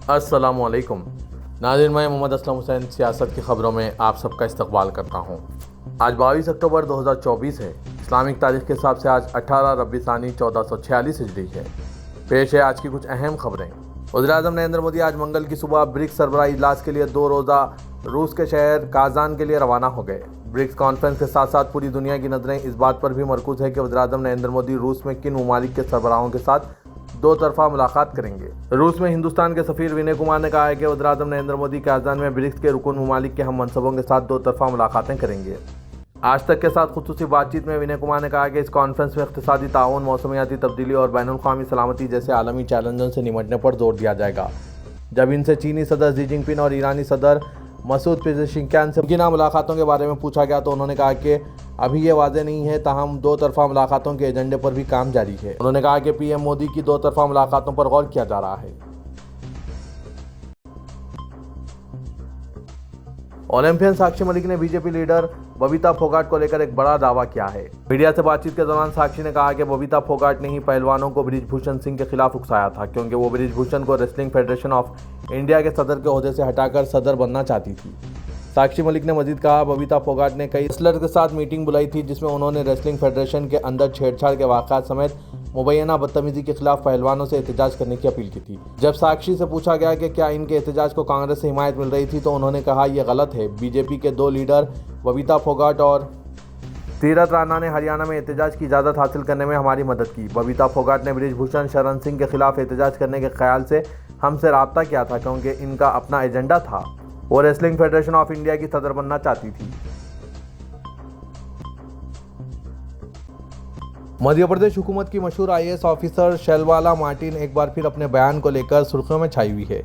अस्सलामुअलैकुम नाज़रीन, मैं मोहम्मद असलम हुसैन सियासत की ख़बरों में आप सबका इस्तकबाल करता हूँ। आज 22 अक्टूबर 2024 है। इस्लामिक तारीख के हिसाब से आज 18 रबी सानी 1446 हिजरी है। पेश है आज की कुछ अहम खबरें। वज़ीर-ए-आज़म नरेंद्र मोदी आज मंगल की सुबह ब्रिक्स सरबराह इजलास के लिए 2 रोज़ा रूस के शहर काजान के लिए रवाना हो गए। ब्रिक्स कॉन्फ्रेंस के साथ साथ पूरी दुनिया की नज़रें इस बात पर भी मरकूज़ है कि वज़ीर-ए-आज़म नरेंद्र मोदी रूस में किन ममालिक के सरबराहों के साथ दो तरफा मुलाकात करेंगे। रूस में हिंदुस्तान के सफ़ीर विनय कुमार ने कहा है कि वज़ीर-ए-आज़म नरेंद्र मोदी काजान में ब्रिक्स के रुकन ममालिक के हम मनसबों के साथ दो तरफा मुलाकातें करेंगे। आज तक के साथ खुसूसी बातचीत में विनय कुमार ने कहा कि इस कॉन्फ्रेंस में इक़्तिसादी ताउन, मौसमियाती तब्दीली और बैनुल-अक़वामी सलामती जैसे आलमी चैलेंजों से निपटने पर जोर दिया जाएगा। जब इनसे चीनी सदर शी जिनपिंग और ईरानी सदर मसूद पेज़ेश्कियान से मुमकिन मुलाकातों के बारे में पूछा गया तो उन्होंने कहा कि अभी ये वाज़ेह नहीं है, ताहम दो तरफा मुलाकातों के एजेंडे पर भी काम जारी है। उन्होंने कहा कि पीएम मोदी की दो तरफा मुलाकातों पर गौर किया जा रहा है। ओलंपियन साक्षी मलिक ने बीजेपी लीडर बबीता फोगाट को लेकर एक बड़ा दावा किया है। मीडिया से बातचीत के दौरान साक्षी ने कहा कि बबीता फोगाट ने ही पहलवानों को बृजभूषण सिंह के खिलाफ उकसाया था, क्योंकि वो बृजभूषण को रेसलिंग फेडरेशन ऑफ इंडिया के सदर के ओहदे से हटाकर सदर बनना चाहती थी। साक्षी मलिक ने मजीद कहा, बबीता फोगाट ने कई रेसलर के साथ मीटिंग बुलाई थी, जिसमें उन्होंने रेसलिंग फेडरेशन के अंदर छेड़छाड़ के वाक़यात समेत मुबैना बदतमीजी के खिलाफ पहलवानों से एहतजाज करने की अपील की थी। जब साक्षी से पूछा गया कि क्या इनके एहतजाज को कांग्रेस से हिमायत मिल रही थी, तो उन्होंने कहा यह गलत है। बीजेपी के दो लीडर बबीता फोगाट और तीरथ राणा ने हरियाणा में एहतजाज की इजाज़त हासिल करने में हमारी मदद की। बबीता फोगाट ने बृजभूषण शरण सिंह के खिलाफ एहतजाज करने के ख्याल से हमसे रब्ता किया था, क्योंकि इनका अपना एजेंडा था। वो रेसलिंग फेडरेशन ऑफ इंडिया की सदर बनना चाहती थी। मध्य प्रदेश हुकूमत की मशहूर आईएएस ऑफिसर शैलबाला मार्टिन एक बार फिर अपने बयान को लेकर सुर्खियों में छाई हुई है।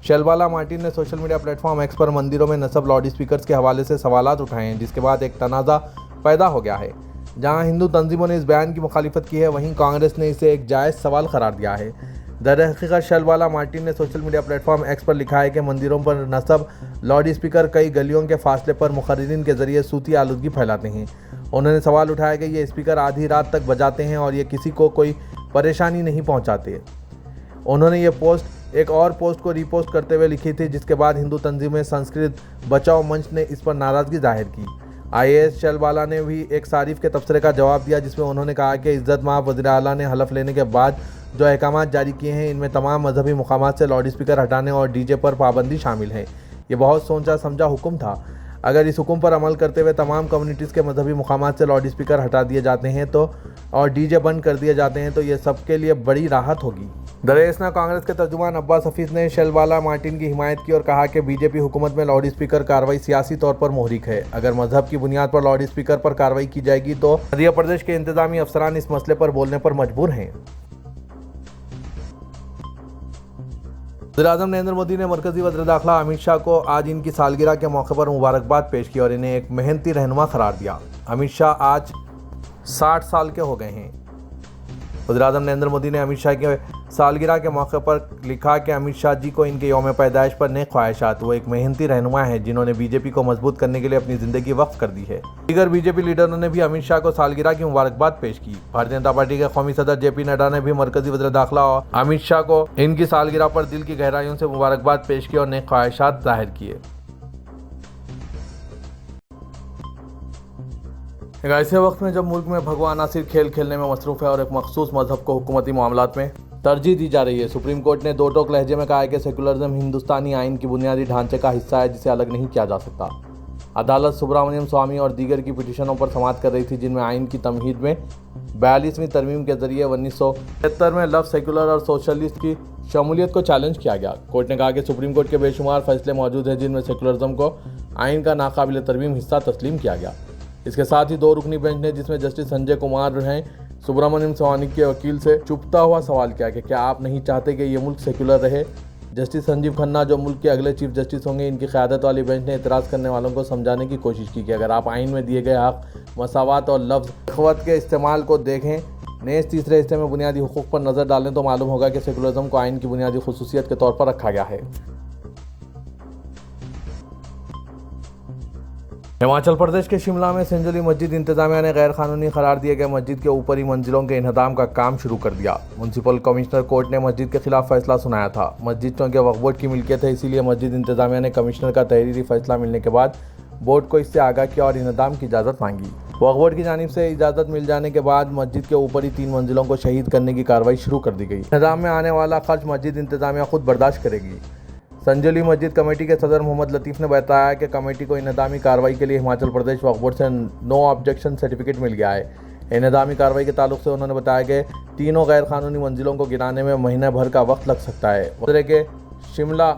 शैलबाला मार्टिन ने सोशल मीडिया प्लेटफॉर्म एक्स पर मंदिरों में नस्ब लाउड स्पीकर्स के हवाले से सवालात उठाए हैं, जिसके बाद एक तनाज़ा पैदा हो गया है। जहां हिंदू तंजीमों ने इस बयान की मुखालिफत की है, वहीं कांग्रेस ने इसे एक जायज़ सवाल करार दिया है। दरहकीकत शैलबाला मार्टिन ने सोशल मीडिया प्लेटफॉर्म एक्स पर लिखा है कि मंदिरों पर नस्ब लाउड स्पीकर कई गलियों के फासले पर मुखर्रिरीन के जरिए सूती आलूदगी फैलाते हैं। उन्होंने सवाल उठाया कि ये स्पीकर आधी रात तक बजाते हैं और ये किसी को कोई परेशानी नहीं पहुंचाते। उन्होंने ये पोस्ट एक और पोस्ट को रीपोस्ट करते हुए लिखी थी, जिसके बाद हिंदू तंजीमें संस्कृत बचाओ मंच ने इस पर नाराज़गी जाहिर की। आईएएस शैलबाला ने भी एक सारिफ के तबसरे का जवाब दिया, जिसमें उन्होंने कहा कि इज़्ज़त माब वज़ीर आला ने हलफ लेने के बाद जो अहकामात जारी किए हैं, इनमें तमाम मजहबी मुकामात से लाउड स्पीकर हटाने और डीजे पर पाबंदी शामिल है। ये बहुत सोचा समझा हुक्म था। अगर इस हुक्म पर अमल करते हुए तमाम कम्युनिटीज़ के मजहबी मुकामात से लाउड स्पीकर हटा दिए जाते हैं तो और डीजे बंद कर दिए जाते हैं, तो ये सबके लिए बड़ी राहत होगी। दरअसल कांग्रेस के तर्जुमान अब्बास हफीज़ ने शैलबाला मार्टिन की हिमायत की और कहा कि बीजेपी हुकूमत में लाउड स्पीकर कार्रवाई सियासी तौर पर मुहरिक है। अगर मजहब की बुनियाद पर लाउड स्पीकर पर कार्रवाई की जाएगी तो मध्य प्रदेश के इंतजामी अफसरान इस मसले पर बोलने पर मजबूर हैं। वज़ीर-ए-आज़म नरेंद्र मोदी ने मरकज़ी वज़ीर दाखिला अमित शाह को आज इनकी सालगिरह के मौके पर मुबारकबाद पेश की और इन्हें एक मेहनती रहनुमा करार दिया। अमित शाह आज 60 साल के हो गए हैं। वज़ीर-ए-आज़म नरेंद्र मोदी ने अमित शाह के सालगिरह के मौके पर लिखा कि अमित शाह जी को इनके यौम पैदाइश पर नेक ख्वाहिशात। वो एक मेहनती रहनुमा है, जिन्होंने बीजेपी को मजबूत करने के लिए अपनी ज़िंदगी वक्फ कर दी है। दीगर बीजेपी लीडरों ने भी अमित शाह को सालगिरह की मुबारकबाद पेश की। भारतीय जनता पार्टी के कौमी सदर जेपी नड्डा ने भी मरकज़ी वज़ीर दाखिला और अमित शाह को इनकी सालगिरह पर दिल की गहराइयों से मुबारकबाद पेश की और नेक ख्वाहिशात जाहिर किए। एक ऐसे वक्त में जब मुल्क में भगवा अनासिर खेल खेलने में मसरूफ़ है और एक मखसूस मजहब को हुकूमती मामलात में तरजीह दी जा रही है, सुप्रीम कोर्ट ने दो टोक लहजे में कहा है कि सेकुलरिज्म हिंदुस्तानी आइन की बुनियादी ढांचे का हिस्सा है, जिसे अलग नहीं किया जा सकता। अदालत सुब्रमण्यम स्वामी और दीगर की पिटीशनों पर समाअत कर रही थी, जिनमें आइन की तमहीद में 42वीं तरमीम के जरिए 1973 में लफ्ज़ सेकुलर और सोशलिस्ट की शमूलियत को चैलेंज किया गया। कोर्ट ने कहा कि सुप्रीम कोर्ट के बेशुमार फैसले मौजूद हैं, जिनमें सेकुलरिज्म को आइन का नाकाबिल तरमीम हिस्सा तस्लीम किया गया। इसके साथ ही दो रुकनी बेंच ने, जिसमें जस्टिस संजय कुमार हैं, सुब्रमण्यम स्वामी के वकील से चुपता हुआ सवाल किया कि क्या आप नहीं चाहते कि ये मुल्क सेकुलर रहे। जस्टिस संजीव खन्ना, जो मुल्क के अगले चीफ जस्टिस होंगे, इनकी क़यादत वाली बेंच ने एतराज़ करने वालों को समझाने की कोशिश की कि अगर आप आइन में दिए गए हक़, मसावत और लफ्ज़ अख़वत के इस्तेमाल को देखें, नेज़ तीसरे हिस्से में बुनियादी हुकूक़ पर नज़र डालें, तो मालूम होगा कि सेकुलरिज्म को आइन की बुनियादी खुसूसियत के तौर पर रखा गया है। हिमाचल प्रदेश के शिमला में संजली मस्जिद इंतजामिया ने गैर कानूनी करार दिए गए मस्जिद के ऊपरी मंजिलों के इंहदाम का काम शुरू कर दिया। म्यूनसिपल कमिश्नर कोर्ट ने मस्जिद के खिलाफ फैसला सुनाया था। मस्जिद चौंके वक्फ बोर्ड की मिल्कियत है, इसीलिए मस्जिद इंतजामिया ने कमिश्नर का तहरीरी फैसला मिलने के बाद बोर्ड को इससे आगाह किया और इंहदाम की इजाज़त मांगी। वक्फ बोर्ड की जानिब से इजाज़त मिल जाने के बाद मस्जिद के ऊपरी 3 मंजिलों को शहीद करने की कार्रवाई शुरू कर दी गई। इंहदाम में आने वाला खर्च मस्जिद इंतजामिया खुद बर्दाश्त करेगी। संजली मस्जिद कमेटी के सदर मोहम्मद लतीफ़ ने बताया कि कमेटी को इंहदामी कार्रवाई के लिए हिमाचल प्रदेश वक्फ बोर्ड से नो ऑब्जेक्शन सर्टिफिकेट मिल गया है। इंहदामी कार्रवाई के ताल्लुक से उन्होंने बताया कि तीनों गैर कानूनी मंजिलों को गिराने में महीने भर का वक्त लग सकता है। वज़ीर के शिमला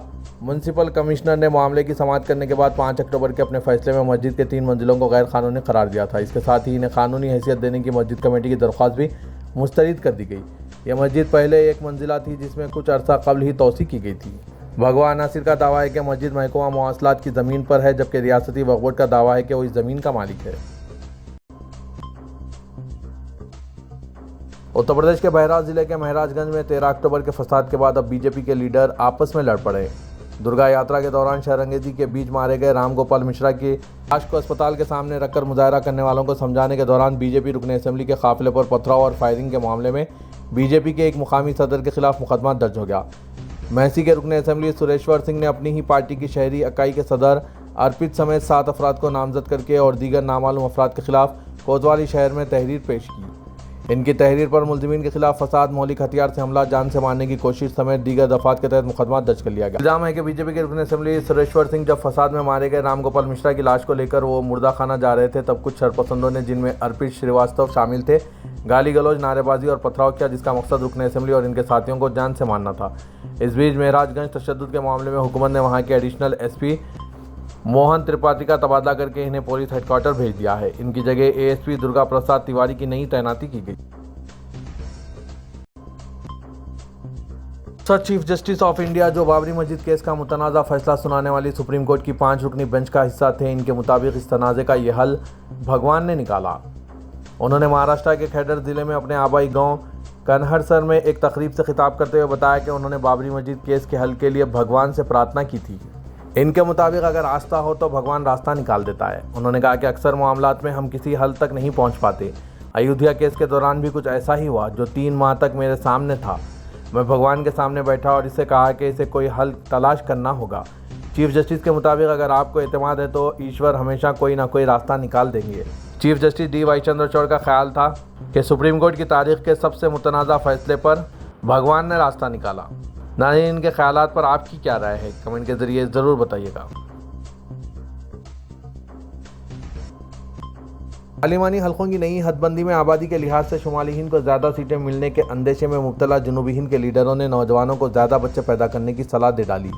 म्यूनसिपल कमिश्नर ने मामले की समाअत करने के बाद 5 अक्टूबर के अपने फैसले में मस्जिद के 3 मंजिलों को गैर कानूनी करार दिया था। इसके साथ ही इन्हें कानूनी हैसियत देने की मस्जिद कमेटी की दरख्वास्त भी मुस्तरद कर दी गई। यह मस्जिद पहले 1 मंजिला थी, जिसमें कुछ अरसा कबल ही तोसी की गई थी। भगवान नासिर का दावा है कि मस्जिद महकमा मवासलात की ज़मीन पर है, जबकि रियासती वक्फ बोर्ड का दावा है कि वो इस ज़मीन का मालिक है। उत्तर प्रदेश के बहराइच जिले के महराजगंज में 13 अक्टूबर के फसाद के बाद अब बीजेपी के लीडर आपस में लड़ पड़े। दुर्गा यात्रा के दौरान शहरंगेजी के बीच मारे गए राम गोपाल मिश्रा की लाश को अस्पताल के सामने रखकर मुजाहरा करने वालों को समझाने के दौरान बीजेपी रुकन असेंबली के काफिले पर पथराव और फायरिंग के मामले में बीजेपी के एक मुकामी सदर के खिलाफ मुकदमा दर्ज हो गया। महसी के रुकन असेंबली सुरेश्वर सिंह ने अपनी ही पार्टी की शहरी इकाई के सदर अर्पित समेत 7 अफराद को नामजद करके और दीगर नामालूम अफराद के खिलाफ कोतवाली शहर में तहरीर पेश की। इनकी तहरीर पर मुलजिमीन के खिलाफ फसाद, मौलिक हथियार से हमला, जान से मारने की कोशिश समेत दीगर दफात के तहत मुकदमा दर्ज कर लिया गया। इल्जाम है कि बीजेपी के रुकन असेंबली सुरेश्वर सिंह जब फसाद में मारे गए राम गोपाल मिश्रा की लाश को लेकर वो मुर्दा खाना जा रहे थे, तब कुछ शरपसंदों ने, जिनमें अर्पित श्रीवास्तव शामिल थे, गाली गलौज, नारेबाजी और पथराव किया, जिसका मकसद रुकन असेंबली और इनके साथियों को जान से मारना था। इस बीच महराजगंज तशद्दुद के मामले में हुकूमत ने वहाँ के एडिशनल एसपी मोहन त्रिपाठी का तबादला करके इन्हें पुलिस हेडक्वार्टर भेज दिया है। इनकी जगह एएसपी दुर्गा प्रसाद तिवारी की नई तैनाती की गई। चीफ जस्टिस ऑफ इंडिया, जो बाबरी मस्जिद केस का मुतनाज़ा फैसला सुनाने वाली सुप्रीम कोर्ट की 5 रुकनी बेंच का हिस्सा थे, इनके मुताबिक इस तनाज़े का ये हल भगवान ने निकाला। उन्होंने महाराष्ट्र के खेडर ज़िले में अपने आबाई गांव कन्हरसर में एक तकरीब से खिताब करते हुए बताया कि उन्होंने बाबरी मस्जिद केस के हल के लिए भगवान से प्रार्थना की थी। इनके मुताबिक अगर आस्था हो तो भगवान रास्ता निकाल देता है। उन्होंने कहा कि अक्सर मामलात में हम किसी हल तक नहीं पहुँच पाते। अयोध्या केस के दौरान भी कुछ ऐसा ही हुआ, जो 3 माह तक मेरे सामने था। मैं भगवान के सामने बैठा और इससे कहा कि इसे कोई हल तलाश करना होगा। चीफ जस्टिस के मुताबिक अगर आपको एतमाद है तो ईश्वर हमेशा कोई ना कोई रास्ता निकाल देंगे। Chief justice D.Y.. चंद्रचूड़ का ख्याल था कि सुप्रीम कोर्ट की तारीख के सबसे मुतनाज़ा फैसले पर भगवान ने रास्ता निकाला। नाज़रीन, इनके ख्यालात पर आपकी क्या राय है, कमेंट के ज़रिए ज़रूर बताइएगा। पार्लिमानी हलकों की नई हदबंदी में आबादी के लिहाज से शुमाली हिंद को ज़्यादा सीटें मिलने के अंदेशे में मुब्तला जनूबी हिंद के लीडरों ने नौजवानों को ज़्यादा बच्चे पैदा करने की सलाह दे डाली।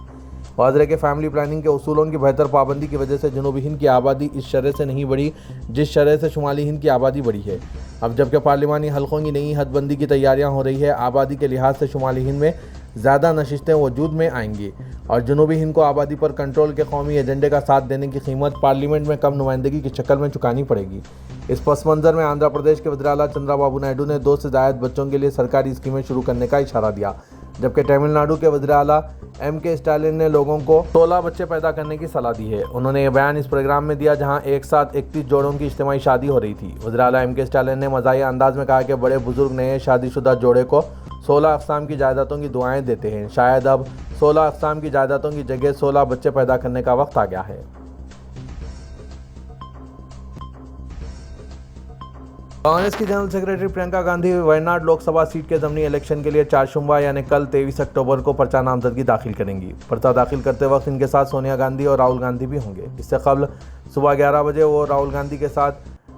वज़ीर के फैमिली प्लानिंग के उसूलों की बेहतर पाबंदी की वजह से जनूबी हिंद की आबादी इस शरह से नहीं बढ़ी जिस शरह से शुमाली हिंद की आबादी बढ़ी है। अब जबकि पार्लिमानी हलकों की नई हदबंदी की तैयारियां हो रही है, आबादी के लिहाज से शुमाली हिंद में ज़्यादा नशिस्तें वजूद में आएंगी और जनूबी हिंद को आबादी पर कंट्रोल के कौमी एजेंडे का साथ देने की कीमत पार्लियामेंट में कम नुमाइंदगी की शक्ल में चुकानी पड़ेगी। इस पस मंज़र में आंध्र प्रदेश के वज़ीर आला चंद्रबाबू नायडू ने 2 से ज़ायद बच्चों के लिए सरकारी स्कीमें शुरू करने का इशारा दिया, जबकि तमिलनाडु के वज़ीर आला M.K. स्टालिन ने लोगों को 16 बच्चे पैदा करने की सलाह दी है। उन्होंने ये बयान इस प्रोग्राम में दिया जहां एक साथ 31 जोड़ों की इज्तिमाई शादी हो रही थी। वज़ीर आला M.K. स्टालिन ने मज़ाहिया अंदाज में कहा कि बड़े बुजुर्ग नए शादीशुदा जोड़े को 16 अक़साम की जायदादों की दुआएं देते हैं। शायद अब 16 अक़साम की जायदादों की जगह 16 बच्चे पैदा करने का वक्त आ गया है। कांग्रेस की general secretary Priyanka Gandhi Wayanad Lok Sabha seat के ज़मीनी इलेक्शन के लिए 4 शुम्बा यानी कल 23 अक्टूबर को पर्चा नामजदगी दाखिल करेंगी। पर्चा दाखिल करते वक्त इनके साथ सोनिया गांधी और राहुल गांधी भी होंगे। इससे कबल सुबह 11 बजे वो राहुल गांधी के साथ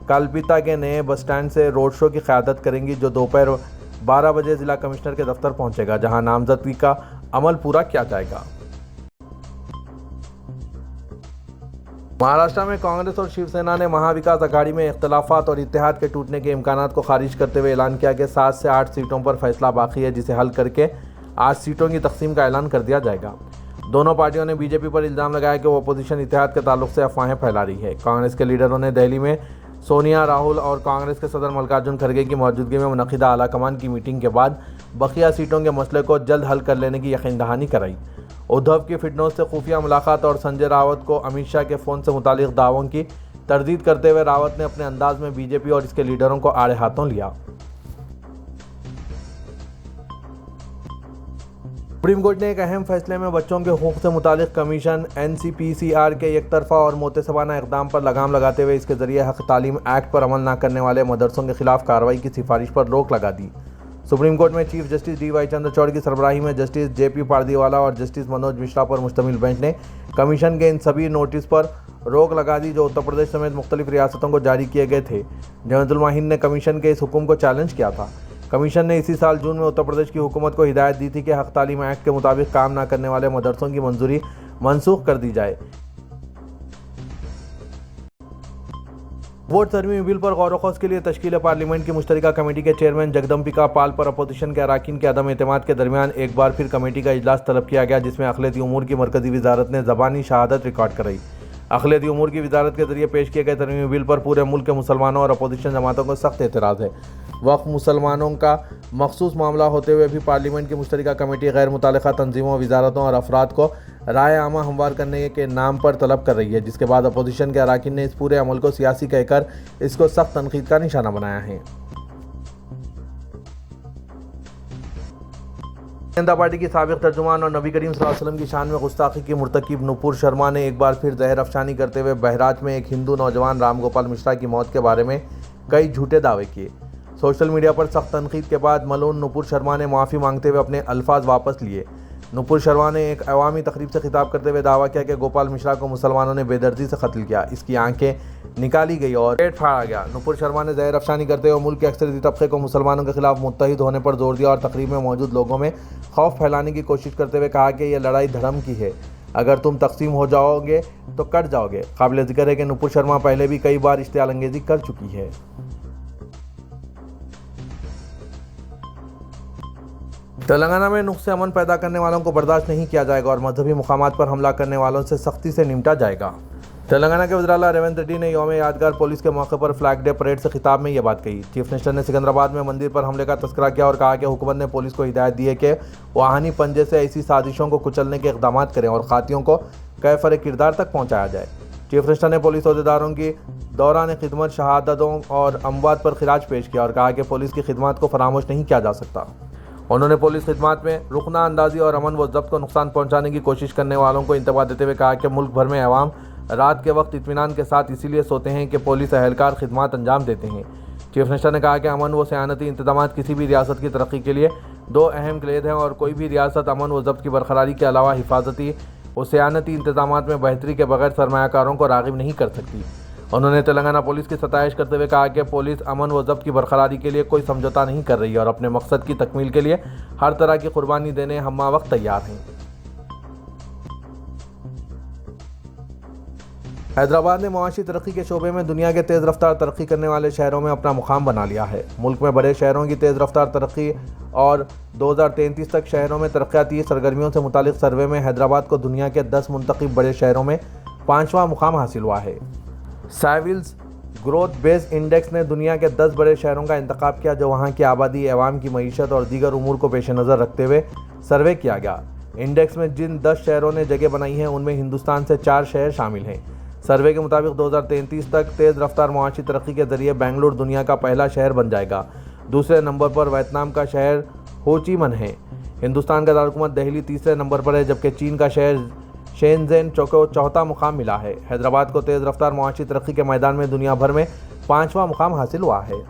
कालपीता के नए बस स्टैंड से रोड शो की क़यादत करेंगी, जो दोपहर 12 बजे ज़िला कमिश्नर के दफ्तर पहुँचेगा, जहाँ नामजदगी का अमल पूरा किया जाएगा। महाराष्ट्र में कांग्रेस और शिवसेना ने महाविकास अघाड़ी में इख्तलाफात और इत्तेहाद के टूटने के इम्कानात को खारिज करते हुए ऐलान किया कि 7 से 8 सीटों पर फैसला बाकी है, जिसे हल करके 8 सीटों की तकसीम का ऐलान कर दिया जाएगा। दोनों पार्टियों ने बीजेपी पर इल्ज़ाम लगाया कि वो अपोजिशन इत्तेहाद के ताल्लुक से अफवाहें फैला रही है। कांग्रेस के लीडरों ने दिल्ली में सोनिया, राहुल और कांग्रेस के सदर मल्लिकार्जुन खड़गे की मौजूदगी में मुनक़िदा आलाकमान की मीटिंग के बाद बकिया सीटों के मसले को जल्द हल कर लेने की यकीन दहानी कराई। उद्धव की फिटनेस से खुफिया मुलाकात और संजय रावत को अमित शाह के फ़ोन से मुतालिक दावों की तरदीद करते हुए रावत ने अपने अंदाज में बीजेपी और इसके लीडरों को आड़े हाथों लिया। सुप्रीम कोर्ट ने एक अहम फैसले में बच्चों के हुकूक से मुतालिक कमीशन NCPCR के एक तरफा और मोतसबाना इक़दाम पर लगाम लगाते हुए इसके ज़रिए हक़ तालीम एक्ट पर अमल न करने वाले मदरसों के खिलाफ कार्रवाई की सिफारिश पर रोक लगा दी। सुप्रीम कोर्ट में चीफ जस्टिस DY चंद्रचूड़ की सरबराही में जस्टिस JP पारदीवाला और जस्टिस मनोज मिश्रा पर मुश्तमिल बेंच ने कमीशन के इन सभी नोटिस पर रोक लगा दी जो उत्तर प्रदेश समेत मुख्तलिफ रियासतों को जारी किए गए थे। जमातुल मुवहिदीन ने कमीशन के इस हुक्म को चैलेंज किया था। कमीशन ने इसी साल जून में उत्तर प्रदेश की हुकूमत को हिदायत दी थी कि हक़ तालीम एक्ट के मुताबिक काम न करने वाले मदरसों की मंजूरी मनसूख कर दी जाए। वोट तरमीमी बिल पर गौर व के लिए तश्कील पार्लियामेंट की मुश्तरका कमेटी के चेयरमैन जगदम्बिका पाल पर अपोजिशन के अराकीन के अदम एतमाद के दरमियान एक बार फिर कमेटी का इजलास तलब किया गया, जिसमें अक़लियती उमूर की मरकज़ी वजारत ने ज़बानी शहादत रिकॉर्ड कराई। अक़लियती उमूर की वजारत के जरिए पेश किए गए तरमीमी बिल पर पूरे मुल्क के मुसलमानों और अपोजिशन जमातों को सख्त एतराज़ है। वक्फ मुसलमानों का मखसूस मामला होते हुए भी पार्लियामेंट की मुश्तरका कमेटी गैर मुताल्लिक़ा तंजीमों, वजारतों और अफराद को राय आमा हमवार करने के नाम पर तलब कर रही है, जिसके बाद अपोजिशन के अराकीन ने इस पूरे अमल को सियासी कहकर इसको सख्त तनकीद का निशाना बनाया है। जनता पार्टी की साबिक़ तर्जुमान और नबी करीम सल्लल्लाहु अलैहि वसल्लम की शान में गुस्ताखी की मुर्तकिब नुपुर शर्मा ने एक बार फिर जहर अफशानी करते हुए बहराच में एक हिंदू नौजवान राम गोपाल मिश्रा की मौत के बारे में कई झूठे दावे किए। सोशल मीडिया पर सख्त तनकीद के बाद मलून नुपुर शर्मा ने माफ़ी मांगते हुए अपने अल्फाज वापस लिए। नुपुर शर्मा ने एक अवामी तकरीब से खिताब करते हुए दावा किया कि गोपाल मिश्रा को मुसलमानों ने बेदर्दी से कत्ल किया, इसकी आंखें निकाली गई और पेट फाड़ा गया। नुपुर शर्मा ने जहर अफशानी करते हुए मुल्क के अक्सरियती तबके को मुसलमानों के खिलाफ मुत्तहिद होने पर जोर दिया और तकरीब में मौजूद लोगों में खौफ फैलाने की कोशिश करते हुए कहा कि यह लड़ाई धर्म की है, अगर तुम तकसीम हो जाओगे तो कट जाओगे। काबिल जिक्र है कि नुपुर शर्मा पहले भी कई बार इश्तियाल अंगेज़ी कर चुकी है। तेलंगाना में नुक्से अमन पैदा करने वालों को बर्दाश्त नहीं किया जाएगा और मजहबी मुकामात पर हमला करने वालों से सख्ती से निपटा जाएगा। तेलंगाना के वज़ीर आला रेवंत रेड्डी ने यौम यादगार पुलिस के मौके पर फ्लैग डे परेड से खिताब में ये बात कही। चीफ मिनिस्टर ने सिकंदराबाद में मंदिर पर हमले का तस्करा किया और कहा कि हुकूमत ने पुलिस को हिदायत दी है कि वो आहनी पंजे से ऐसी साजिशों को कुचलने के इक़दाम करें और खातियों को कैफर किरदार तक पहुँचाया जाए। चीफ मिनिस्टर ने पुलिस अहदेदारों की दौरान खिदमत शहादतों और अमवात पर खिराज पेश किया और कहा कि पुलिस की खिदमत को फरामोश नहीं किया जा सकता। उन्होंने पुलिस खिदमत में रुकना अंदाजी और अमन व ज़ब्त को नुकसान पहुंचाने की कोशिश करने वालों को इंतबाह देते हुए कहा कि मुल्क भर में अवाम रात के वक्त इत्मीनान के साथ इसीलिए सोते हैं कि पुलिस अहलकार खिदमत अंजाम देते हैं। चीफ मिनिस्टर ने कहा कि अमन व सयानती इंतजाम किसी भी रियासत की तरक्की के लिए दो अहम क्लेद हैं और कोई भी रियासत अमन व ज़ब्त की बरकरारी के अलावा हिफाजती व सयानती इंतजाम में बेहतरी के बगैर सरमायाकारों को राग़िब नहीं कर सकती। उन्होंने तेलंगाना पुलिस की सताइश करते हुए कहा कि पुलिस अमन व ज़ब्त की बरकरारी के लिए कोई समझौता नहीं कर रही है और अपने मकसद की तकमील के लिए हर तरह की कुर्बानी देने हम्मा वक्त तैयार हैं। हैदराबाद ने मुआशी तरक्की के शोबे में दुनिया के तेज़ रफ्तार तरक्की करने वाले शहरों में अपना मुकाम बना लिया है। मुल्क में बड़े शहरों की तेज़ रफ्तार तरक्की और 2033 तक शहरों में तरक्याती सरगर्मियों से मुतालिक सर्वे में हैदराबाद को दुनिया के 10 मुंतखब बड़े शहरों में 5वां मुकाम हासिल हुआ है। साइविल्स ग्रोथ बेस्ड इंडेक्स ने दुनिया के 10 बड़े शहरों का इंतखाब किया जो वहाँ की आबादी, अवाम की मईशत और दीगर उमूर को पेश नज़र रखते हुए सर्वे किया गया। इंडेक्स में जिन 10 शहरों ने जगह बनाई है उनमें हिंदुस्तान से 4 शहर शामिल हैं। सर्वे के मुताबिक 2033 तक तेज़ रफ्तार मुआशी तरक्की के ज़रिए बेंगलुरु दुनिया का पहला शहर बन जाएगा। दूसरे नंबर पर वियतनाम का शहर हो ची मिन्ह है। हिंदुस्तान का दारकूमत दिल्ली तीसरे नंबर पर है, जबकि चीन का शहर शेनज़ेन को चौथा मुकाम मिला है। हैदराबाद को तेज़ रफ्तार मुआशी तरक्की के मैदान में दुनिया भर में 5वां मुकाम हासिल हुआ है।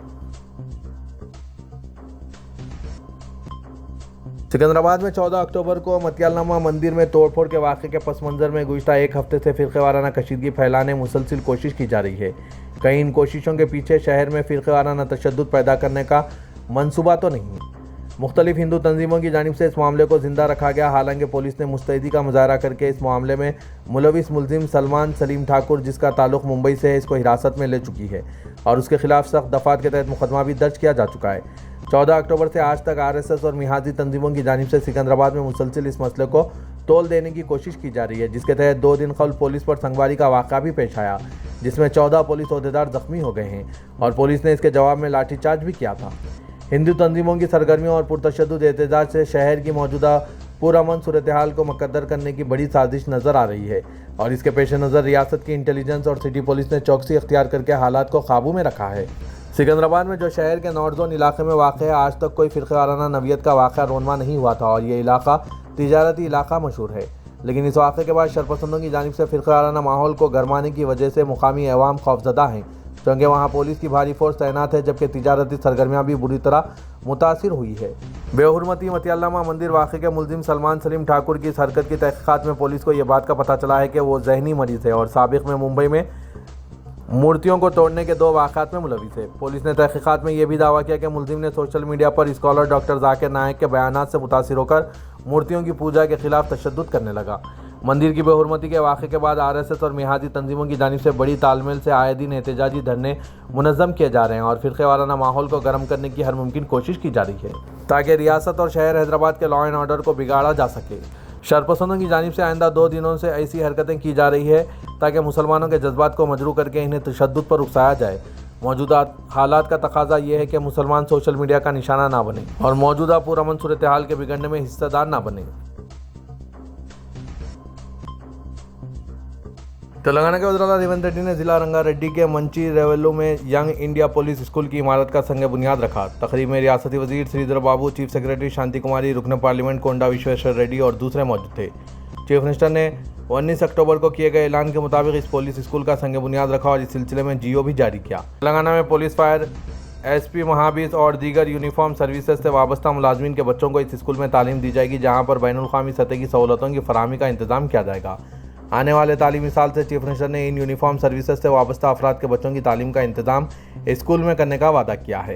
सिकंदराबाद में 14 अक्टूबर को मतियालनामा मंदिर में तोड़फोड़ के वाक़े के पस मंज़र में गुज़िश्ता एक हफ्ते से फ़िरक़ेवाराना कशीदगी फैलाने मुसलसिल कोशिश की जा रही है। कहीं इन कोशिशों के पीछे शहर में फ़िरक़ेवाराना तशद्दुद पैदा करने का मंसूबा तो नहीं। मुख्तलिफ हिंदू तंजीमों की जानिब से इस मामले को ज़िंदा रखा गया। हालांकि पुलिस ने मुस्तैदी का मुजाहरा करके इस मामले में मुलविस मुलजिम सलमान सलीम ठाकुर, जिसका ताल्लुक़ मुंबई से है, इसको हिरासत में ले चुकी है और उसके खिलाफ सख्त दफ़ात के तहत मुकदमा भी दर्ज किया जा चुका है। 14 अक्टूबर से आज तक RSS और मिहाजी तंजीमों की जानिब से सिकंदराबाद में मुसलसिल इस मसले को तोल देने की कोशिश की जा रही है, जिसके तहत 2 दिन कबल पुलिस पर संगवारी का वाक़ा भी पेश आया, जिसमें 14 पुलिस अहदेदार ज़ख्मी हो गए हैं और पुलिस ने इसके जवाब में लाठीचार्ज भी किया था। हिंदू तंजीमों की सरगर्मियों और पुरतशद्दुद एहतजाज से शहर की मौजूदा पुरअमन सूरत हाल को मुकद्दर करने की बड़ी साजिश नजर आ रही है और इसके पेश नज़र रियासत की इंटेलिजेंस और सिटी पुलिस ने चौकसी अख्तियार करके हालात को काबू में रखा है। सिकंदराबाद में जो शहर के नॉर्थ जोन इलाके में वाक़ है, आज तक कोई फ़िरक़ावाराना नवियत का वाक़ा रोनमा नहीं हुआ था और ये इलाका तिजारती इलाका मशहूर है। लेकिन इस वाक़े के बाद शरपसंदों की जानिब से फ़िरक़ावाराना माहौल को गरमाने की वजह से मुकामी अवाम खौफजदा हैं, क्योंकि वहाँ पुलिस की भारी फोर्स तैनात है, जबकि तिजारती सरगर्मियाँ भी बुरी तरह मुतासिर हुई है। बेहुरमती मतियल्लामा मंदिर वाक़े के मुलजिम सलमान सलीम ठाकुर की इस हरकत की तहक़ीक़ात में पुलिस को यह बात का पता चला है कि वो जहनी मरीज़ है और साबिक़ में मुंबई में मूर्तियों को तोड़ने के 2 वाक़ात में मुलविस है। पुलिस ने तहक़ीक़ात में यह भी दावा किया कि मुलजिम ने सोशल मीडिया पर स्कॉलर डॉक्टर जाकिर नायक के बयानात से मुतासिर होकर मूर्तियों की पूजा के खिलाफ तशद्दुद करने लगा। मंदिर की बेहुरमती के वाक़े के बाद RSS और मिहादी तंजीमों की जानिब से बड़ी तालमेल से आए दिन एहतजाजी धरने मुनज़्ज़म किए जा रहे हैं और फ़िरक़ावाराना माहौल को गर्म करने की हर मुमकिन कोशिश की जा रही है ताकि रियासत और शहर हैदराबाद के लॉ एंड ऑर्डर को बिगाड़ा जा सके। शरपसंदों की जानिब से आइंदा 2 दिनों से ऐसी हरकतें की जा रही है ताकि मुसलमानों के जज्बात को मजरू करके इन्हें तशद्दुद पर उकसाया जाए। मौजूदा हालात का तकाजा ये है कि मुसलमान सोशल मीडिया का निशाना ना बने और मौजूदा पुरअमन सूरत हाल के बिगड़ने में हिस्सेदार ना बने। तेलंगाना के वज़ीर-ए-आला रेवंत रेड्डी ने ज़िला रंगारेड्डी के मंची रेवेल्लू में यंग इंडिया पुलिस स्कूल की इमारत का संग बुनियाद रखा। तकरीब में रियासती वज़ीर श्रीधर बाबू, चीफ सेक्रेटरी शांति कुमारी, रुकन पार्लियामेंट कोंडा विश्वेश्वर रेड्डी और दूसरे मौजूद थे। चीफ मिनिस्टर ने 19 अक्टूबर को किए गए ऐलान के मुताबिक इस पुलिस स्कूल का संग बुनियाद रखा और इस सिलसिले में GO भी जारी किया। तेलंगाना में पुलिस, फायर, SP, महाबीस और दीगर यूनिफॉर्म सर्विसेज से वाबस्ता मुलाजमीन के बच्चों को इस स्कूल में तालीम दी जाएगी, जहाँ पर बैनुल-अक़वामी सतह की सहूलतों की फराहमी का इंतजाम किया जाएगा। आने वाले तालीमी साल से चीफ मिनिस्टर ने इन यूनिफॉर्म सर्विसेज से वाबस्ता अफराद के बच्चों की तालीम का इंतजाम स्कूल में करने का वादा किया है।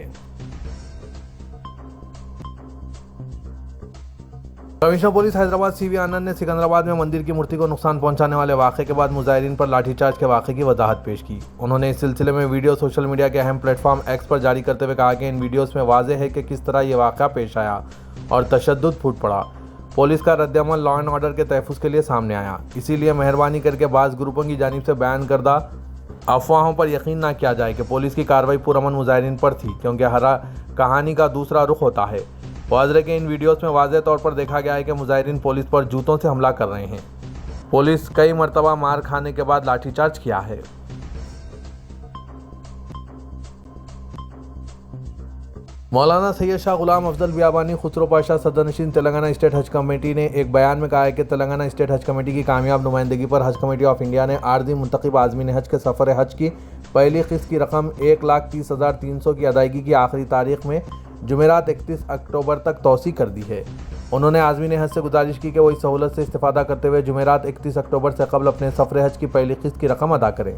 कमिश्नर पुलिस हैदराबाद CV आनंद ने सिकंदराबाद में मंदिर की मूर्ति को नुकसान पहुंचाने वाले वाक़े के बाद मुजाहिरीन पर लाठीचार्ज के वाक़े की वजाहत पेश की। उन्होंने इस सिलसिले में वीडियो सोशल मीडिया के अहम प्लेटफॉर्म X पर जारी करते हुए कहा कि इन वीडियोज़ में वाज़ेह है कि किस तरह ये वाक़ा पेश आया और तशद्दुद फूट पड़ा। पुलिस का रद्द-ए-अमल लॉ एंड ऑर्डर के तहफ़्फ़ुज़ के लिए सामने आया, इसीलिए मेहरबानी करके बाज़ ग्रुपों की जानिब से बयान करदा अफवाहों पर यकीन ना किया जाए कि पुलिस की कार्रवाई पुरअमन मुजाहिरीन पर थी, क्योंकि हर कहानी का दूसरा रुख होता है। वाज़ेह के इन वीडियोज़ में वाज़ेह तौर पर देखा गया है कि मुजाहिरीन पुलिस पर जूतों से हमला कर रहे हैं। पुलिस कई मरतबा मार खाने के बाद लाठीचार्ज किया है। मौलाना सैयद शाह गुलाम अफजल बियाबानी खुसरो पाशा सदरनशीन तेलंगाना स्टेट हज कमेटी ने एक बयान में कहा है कि तेलंगाना स्टेट हज कमेटी की कामयाब नुमाइंदगी पर हज कमेटी ऑफ इंडिया ने आर्जी मुंतखब आज़मीन हज के सफ़र हज की पहली किस्त की रकम 1,30,300 की अदायगी की आखिरी तारीख में जुमेरात 31 अक्टूबर तक तौसी कर दी है। उन्होंने आज़मीन हज से गुजारिश की कि वो इस सहूलत से इस्तेफादा करते हुए जुमेरात 31 अक्टूबर से कबल अपने सफ़र हज की पहली किस्त की रकम अदा करें।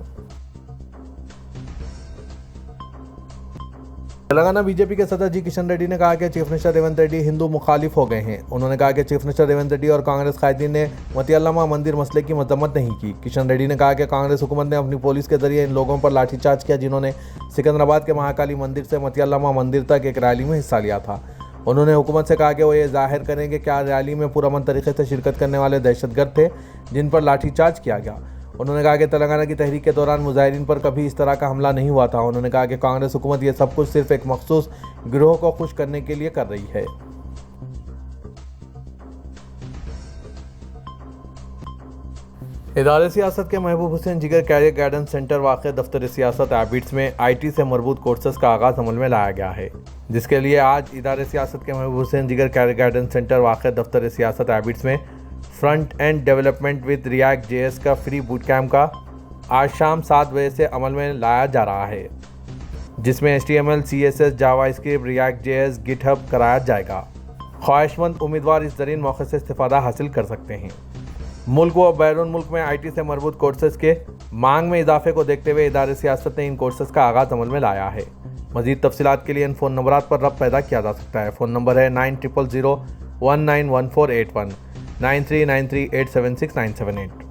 तेलंगाना बीजेपी के सदर जी किशन रेड्डी ने कहा कि चीफ मिनिस्टर रेवंत रेड्डी हिंदू मुखालिफ हो गए हैं। उन्होंने कहा कि चीफ मिनिस्टर रेवंत रेड्डी और कांग्रेस कायदीन ने मतियल्लामा मंदिर मसले की मजम्मत नहीं की। किशन रेड्डी ने कहा कि कांग्रेस हुकूमत ने अपनी पुलिस के जरिए इन लोगों पर लाठीचार्ज किया जिन्होंने सिकंदराबाद के महाकाली मंदिर से मतियल्लामा मंदिर तक एक रैली में हिस्सा लिया था। उन्होंने हुकूमत से कहा कि वो ये जाहिर करें कि क्या रैली में पुरअमन तरीके से शिरकत करने वाले दहशतगर्द थे जिन पर लाठीचार्ज किया गया। उन्होंने कहा कि तेलंगाना की तहरीक के दौरान मुजाहिरीन पर कभी इस तरह का हमला नहीं हुआ था। उन्होंने कहा कि कांग्रेस हुकूमत ये सब कुछ सिर्फ एक मखसूस गिरोह को खुश करने के लिए कर रही है। इदारे सियासत के महबूब हुसैन जिगर कैरियर गाइडेंस सेंटर वाक़ दफ्तर सियासत एबिट्स में IT से मरबूत कोर्सेज का आगाज़ अमल में लाया गया है, जिसके लिए आज इदारे सियासत के महबूब हुसैन जिगर कैरियर गाइडेंस सेंटर वाक़ दफ्तर सियासत एबिट्स में front end development with React.js का फ्री बूट कैम्प का आज शाम 7 बजे से अमल में लाया जा रहा है, जिसमें HTML, CSS, JavaScript, React.js, GitHub कराया जाएगा। ख्वाहिशमंद उम्मीदवार इस ज़रीन मौके से इस्तिफ़ादा हासिल कर सकते हैं। मुल्क व बैरून मुल्क में IT से मरबूत कोर्सेज़ के मांग में इजाफे को देखते हुए इदारे सियासत ने इन कोर्सेज़ का आगाज़ अमल में लाया है। मज़ीद तफसीलात के लिए इन फ़ोन नंबरात पर रब्त पैदा किया जा सकता है। फ़ोन नंबर है 9000191481 9393876978।